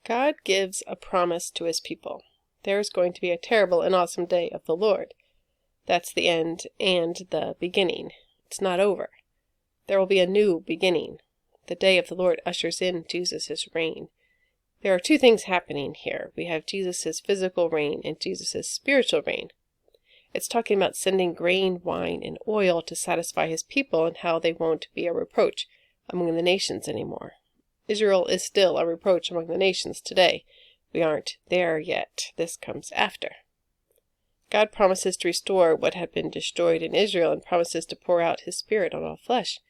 God gives a promise to his people. There is going to be a terrible and awesome day of the Lord. That's the end and the beginning. It's not over. There will be a new beginning. The day of the Lord ushers in Jesus' reign. There are two things happening here. We have Jesus' physical reign and Jesus' spiritual reign. It's talking about sending grain, wine, and oil to satisfy his people and how they won't be a reproach among the nations anymore. Israel is still a reproach among the nations today. We aren't there yet. This comes after. God promises to restore what had been destroyed in Israel and promises to pour out his Spirit on all flesh.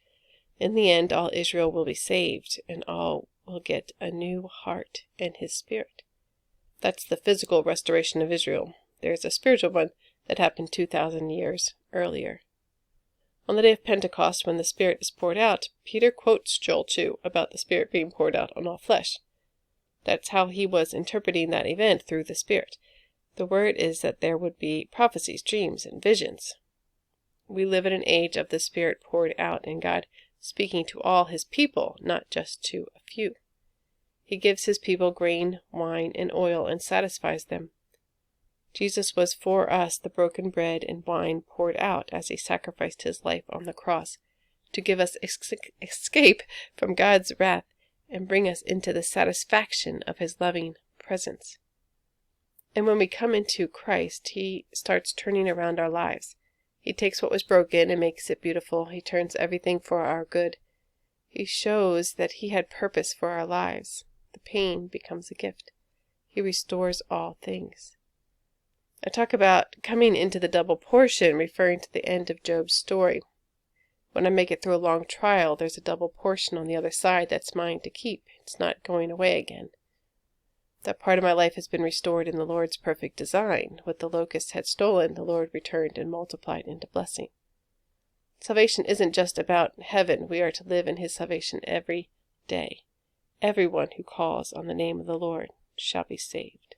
In the end, all Israel will be saved, and all will get a new heart and his Spirit. That's the physical restoration of Israel. There's a spiritual one that happened 2,000 years earlier. On the day of Pentecost, when the Spirit is poured out, Peter quotes Joel 2 about the Spirit being poured out on all flesh. That's how he was interpreting that event through the Spirit. The word is that there would be prophecies, dreams, and visions. We live in an age of the Spirit poured out and God speaking to all his people, not just to a few. He gives his people grain, wine, and oil and satisfies them. Jesus was for us the broken bread and wine poured out as he sacrificed his life on the cross to give us escape from God's wrath and bring us into the satisfaction of his loving presence. And when we come into Christ, he starts turning around our lives. He takes what was broken and makes it beautiful. He turns everything for our good. He shows that he had purpose for our lives. The pain becomes a gift. He restores all things. I talk about coming into the double portion, referring to the end of Job's story. When I make it through a long trial, there's a double portion on the other side that's mine to keep. It's not going away again. That part of my life has been restored in the Lord's perfect design. What the locusts had stolen, the Lord returned and multiplied into blessing. Salvation isn't just about heaven. We are to live in his salvation every day. Everyone who calls on the name of the Lord shall be saved.